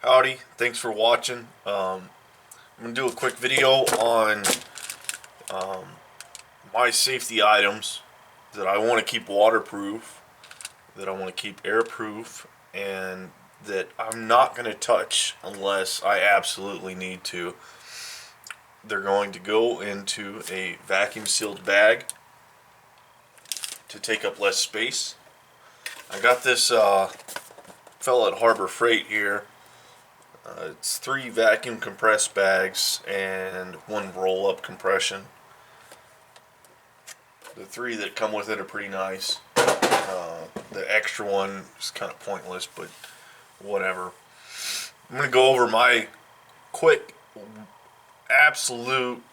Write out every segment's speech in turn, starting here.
Howdy, thanks for watching. I'm going to do a quick video on my safety items that I want to keep waterproof, that I want to keep airproof, and that I'm not going to touch unless I absolutely need to. They're going to go into a vacuum sealed bag to take up less space. I got this fella at Harbor Freight here. It's 3 vacuum compressed bags and 1 roll-up compression. The 3 that come with it are pretty nice. The extra one is kind of pointless, but whatever. I'm going to go over my quick, absolute,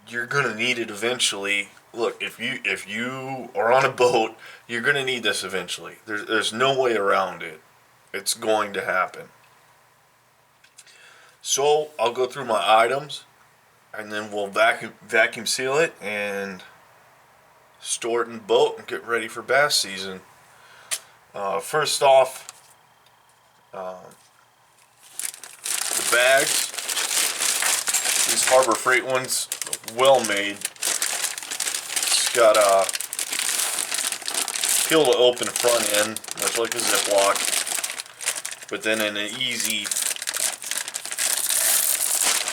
you're going to need it eventually. Look, if you are on a boat, you're going to need this eventually. There's no way around it. It's going to happen. So I'll go through my items, and then we'll vacuum seal it and store it in the boat and get ready for bass season. First off, the bags. These Harbor Freight ones, well made. It's got a peel to open front end, much like a Ziploc, but then an easy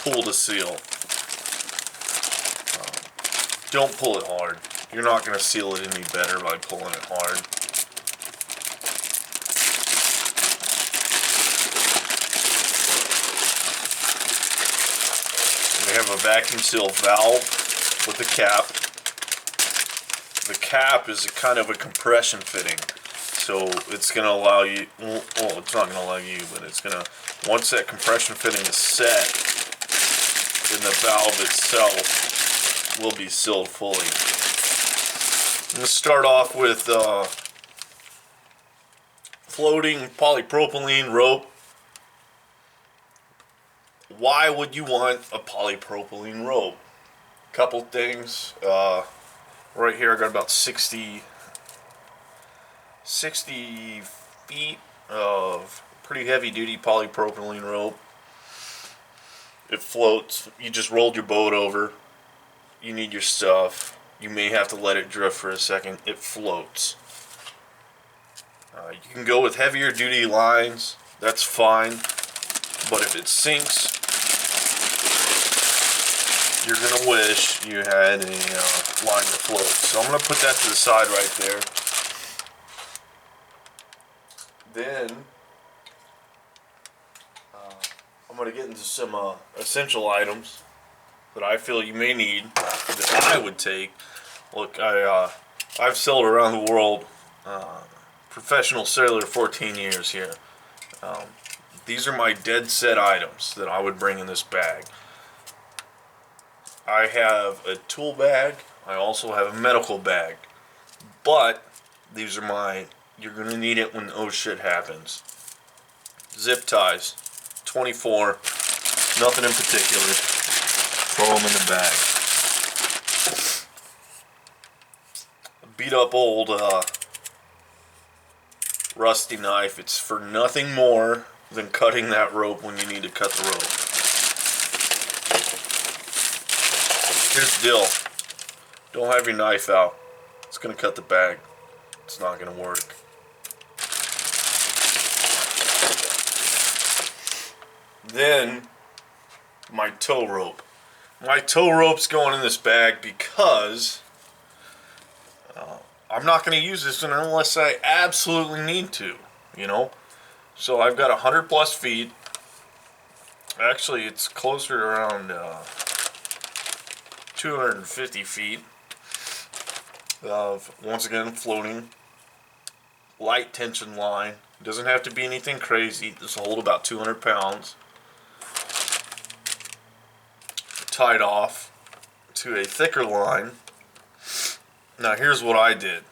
pull to seal. Don't pull it hard. You're not going to seal it any better by pulling it hard. We have a vacuum seal valve with a cap. The cap is a kind of a compression fitting, so it's going to allow you, well, it's not going to allow you, but it's going to, once that compression fitting is set, then the valve itself will be sealed fully. I'm going to start off with floating polypropylene rope. Why would you want a polypropylene rope? Couple things. Right here I got about 60 feet of pretty heavy duty polypropylene rope. It floats. You just rolled your boat over. You need your stuff. You may have to let it drift for a second. It floats. You can go with heavier duty lines. That's fine. But if it sinks, you're going to wish you had a line that floats. So I'm going to put that to the side right there. Then I'm going to get into some essential items that I feel you may need, that I would take. Look, I've sailed around the world, professional sailor, 14 years here. These are my dead set items that I would bring in this bag. I have a tool bag. I also have a medical bag. But these are my, you're going to need it when oh shit happens. Zip ties, 24, nothing in particular. Throw them in the bag. A beat up old rusty knife. It's for nothing more than cutting that rope when you need to cut the rope. Here's the deal. Don't have your knife out. It's going to cut the bag. It's not going to work. Then, my tow rope. My tow rope's going in this bag because I'm not going to use this unless I absolutely need to, you know. So I've got 100 plus feet. Actually, it's closer to around 250 feet of, once again, floating light tension line. It doesn't have to be anything crazy. This will hold about 200 pounds. Tied off to a thicker line. Now here's what I did.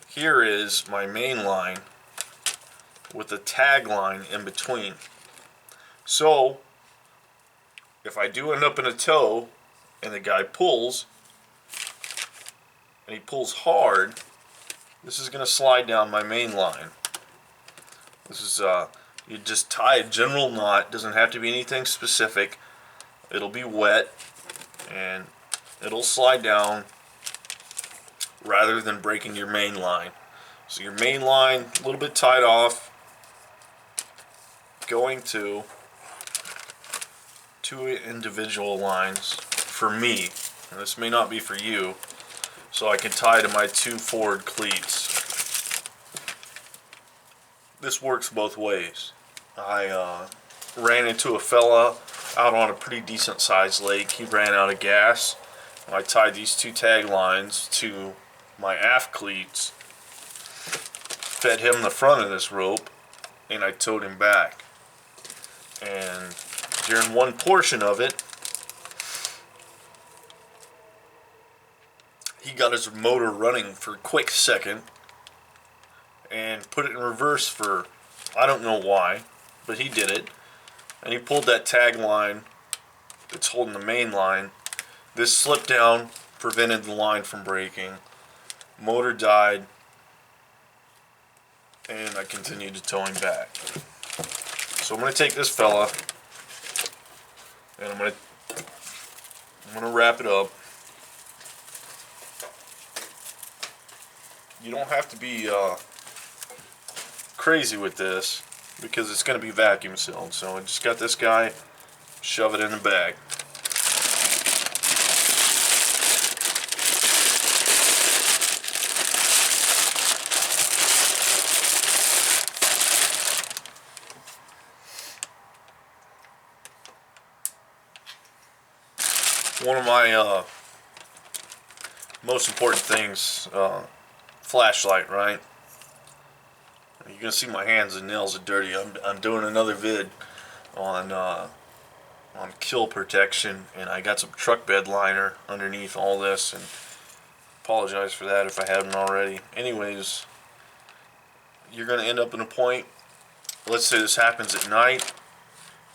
Here is my main line with a tag line in between. So if I do end up in a tow and the guy pulls, and he pulls hard, this is going to slide down my main line. This is You just tie a general knot. Doesn't have to be anything specific. It'll be wet and it'll slide down rather than breaking your main line. So your main line, a little bit tied off, going to two individual lines for me. And this may not be for you, so I can tie to my two forward cleats. This works both ways. I ran into a fella out on a pretty decent sized lake. He ran out of gas. I tied these two tag lines to my aft cleats, fed him the front of this rope, and I towed him back. And during one portion of it, he got his motor running for a quick second and put it in reverse for, I don't know why, but he did it. And he pulled that tag line that's holding the main line. This slipped down, prevented the line from breaking. Motor died, and I continued to tow him back. So I'm going to take this fella, and I'm going to wrap it up. You don't have to be crazy with this because it's going to be vacuum sealed. So I just got this guy, shove it in the bag. One of my most important things, flashlight, right? You're gonna see my hands and nails are dirty. I'm doing another vid on kill protection, and I got some truck bed liner underneath all this, and apologize for that if I haven't already. Anyways, you're gonna end up in a point. Let's say this happens at night.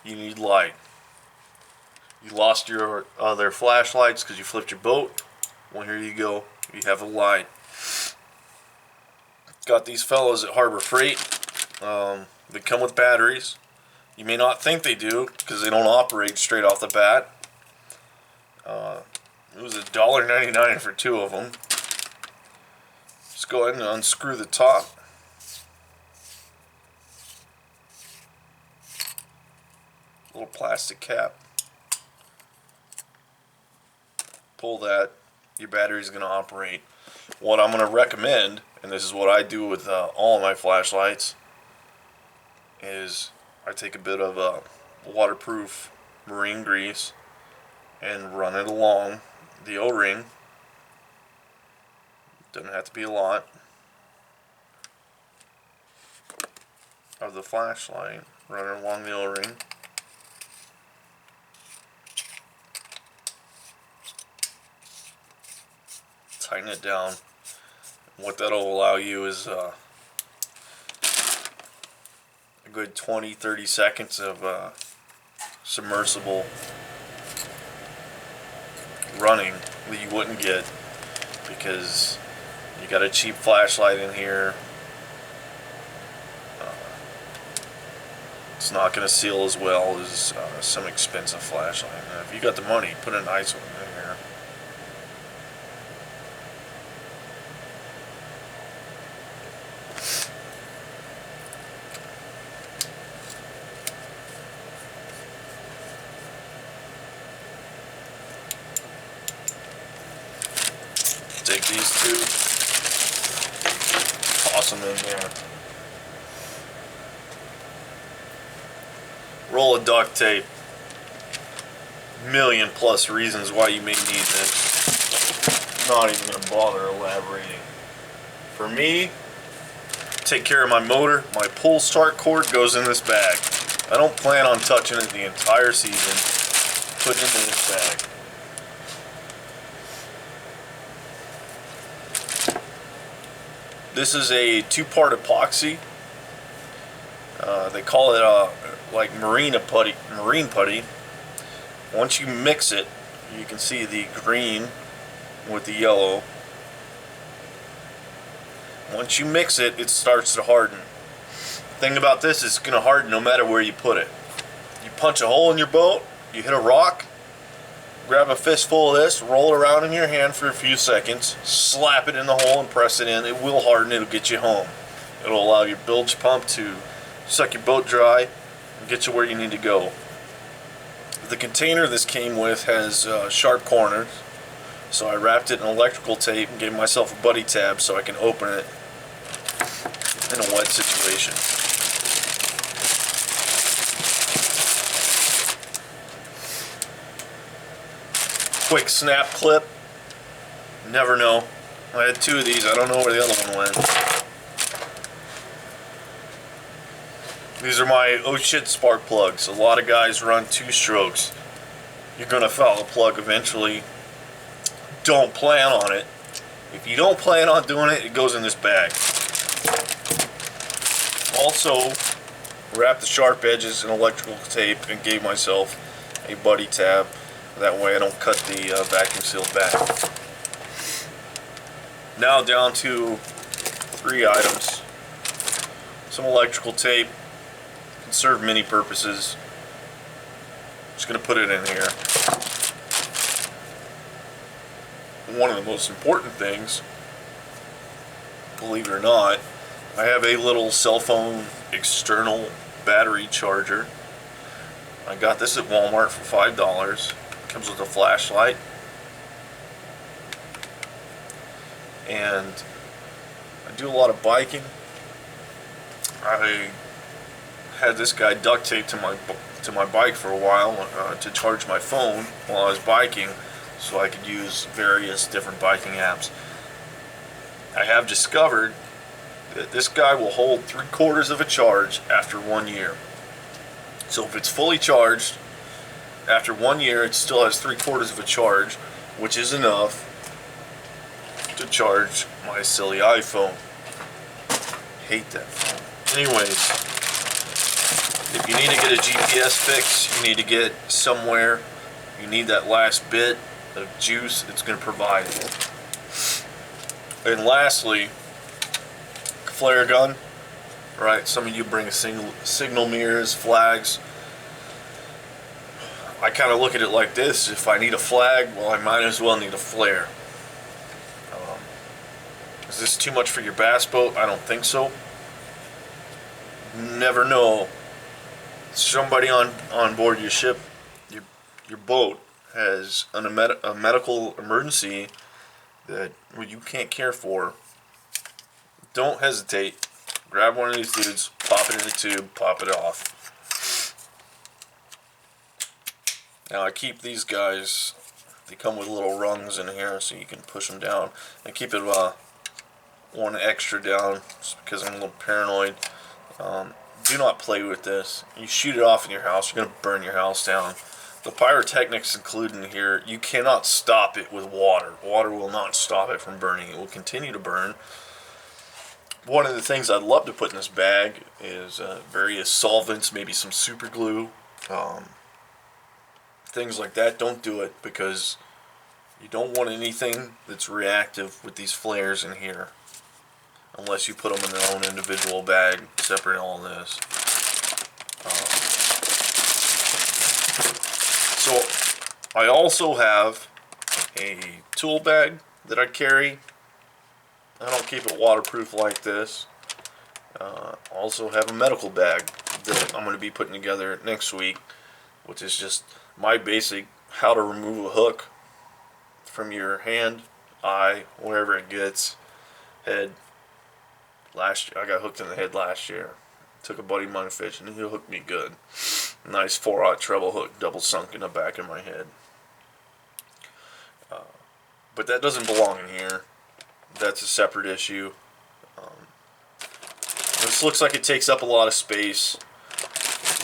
You need light. You lost your other flashlights because you flipped your boat. Well, here you go. You have a light. Got these fellows at Harbor Freight. They come with batteries. You may not think they do because they don't operate straight off the bat. It was $1.99 for two of them. Just go ahead and unscrew the top. Little plastic cap. Pull that. Your battery's going to operate. What I'm going to recommend, and this is what I do with all of my flashlights, is I take a bit of waterproof marine grease and run it along the O-ring. Doesn't have to be a lot of the flashlight. Run it along the O-ring. Tighten it down. What that'll allow you is a good 20-30 seconds of submersible running that you wouldn't get because you got a cheap flashlight in here. It's not going to seal as well as some expensive flashlight. Now, if you got the money, put a nice one in here. Take these two, toss them in there. Roll of duct tape. Million plus reasons why you may need this. Not even going to bother elaborating. For me, take care of my motor. My pull start cord goes in this bag. I don't plan on touching it the entire season. Put it in this bag. This is a two-part epoxy. They call it like marine putty. Once you mix it, you can see the green with the yellow. Once you mix it, it starts to harden. Thing about this is it's going to harden no matter where you put it. You punch a hole in your boat, you hit a rock, grab a fistful of this, roll it around in your hand for a few seconds, slap it in the hole and press it in. It will harden, it'll get you home. It'll allow your bilge pump to suck your boat dry and get you where you need to go. The container this came with has sharp corners, so I wrapped it in electrical tape and gave myself a buddy tab so I can open it in a wet situation. Quick snap clip. Never know. I had 2 of these. I don't know where the other one went. These are my oh shit spark plugs. A lot of guys run 2 strokes. You're gonna foul a plug eventually. Don't plan on it. If you don't plan on doing it, it goes in this bag. Also, wrapped the sharp edges in electrical tape and gave myself a buddy tab. That way I don't cut the vacuum sealed back. Now down to 3 items. Some electrical tape. Can serve many purposes. Just going to put it in here. One of the most important things, believe it or not, I have a little cell phone external battery charger. I got this at Walmart for $5. Comes with a flashlight, and I do a lot of biking. I had this guy duct taped to my bike for a while to charge my phone while I was biking, so I could use various different biking apps. I have discovered that this guy will hold 3/4 of a charge after 1 year. So if it's fully charged, after 1 year it still has 3/4 of a charge, which is enough to charge my silly iPhone. Hate that phone. Anyways, if you need to get a GPS fix, you need to get somewhere, you need that last bit of juice, it's going to provide it. And lastly, flare gun. Right, some of you bring signal mirrors, flags. I kind of look at it like this: if I need a flag, well, I might as well need a flare. Is this too much for your bass boat? I don't think so. Never know. Somebody on board your ship, your boat has a medical emergency that you can't care for. Don't hesitate. Grab one of these dudes, pop it in the tube, pop it off. Now I keep these guys, they come with little rungs in here so you can push them down. I keep it one extra down just because I'm a little paranoid. Do not play with this. You shoot it off in your house, you're going to burn your house down. The pyrotechnics included in here, you cannot stop it with water. Water will not stop it from burning. It will continue to burn. One of the things I'd love to put in this bag is various solvents, maybe some super glue, things like that. Don't do it because you don't want anything that's reactive with these flares in here unless you put them in their own individual bag, separate all this. So I also have a tool bag that I carry. I don't keep it waterproof like this. Also have a medical bag that I'm going to be putting together next week, which is just my basic how to remove a hook from your hand, eye, wherever it gets, head. Last year, I got hooked in the head last year. Took a buddy of mine fishing, and he hooked me good. Nice 4/0 treble hook, double sunk in the back of my head. But that doesn't belong in here. That's a separate issue. This looks like it takes up a lot of space.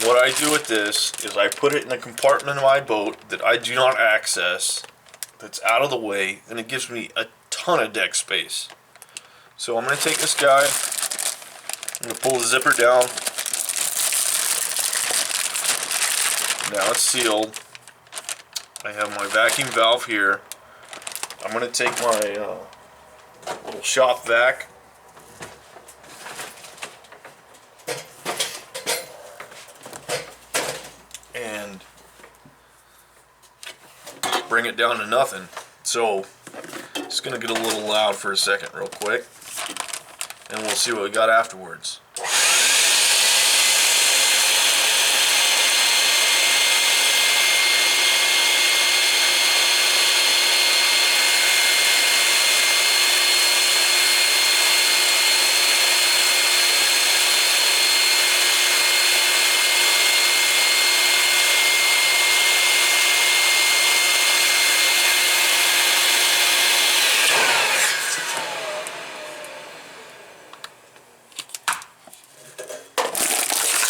What I do with this is I put it in a compartment of my boat that I do not access, that's out of the way, and it gives me a ton of deck space. So I'm going to take this guy, I'm going to pull the zipper down. Now it's sealed. I have my vacuum valve here. I'm going to take my little shop vac. bring it down to nothing. So it's gonna get a little loud for a second real quick, and we'll see what we got afterwards.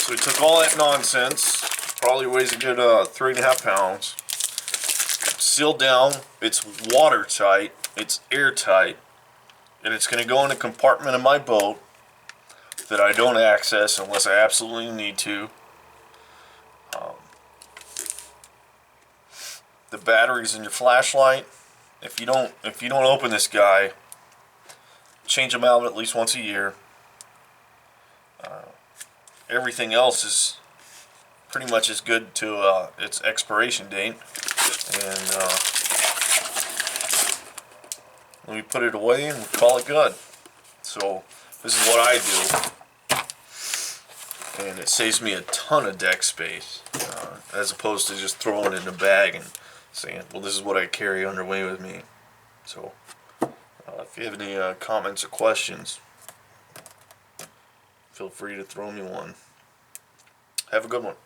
So we took all that nonsense, probably weighs a good 3.5 pounds, sealed down, it's watertight, it's airtight, and it's going to go in a compartment of my boat that I don't access unless I absolutely need to. The batteries in your flashlight, if you don't open this guy, change them out at least once a year. Everything else is pretty much as good to its expiration date, and we put it away and we call it good. So this is what I do, and it saves me a ton of deck space, as opposed to just throwing it in a bag and saying, well, this is what I carry underway with me. So if you have any comments or questions, feel free to throw me one. Have a good one.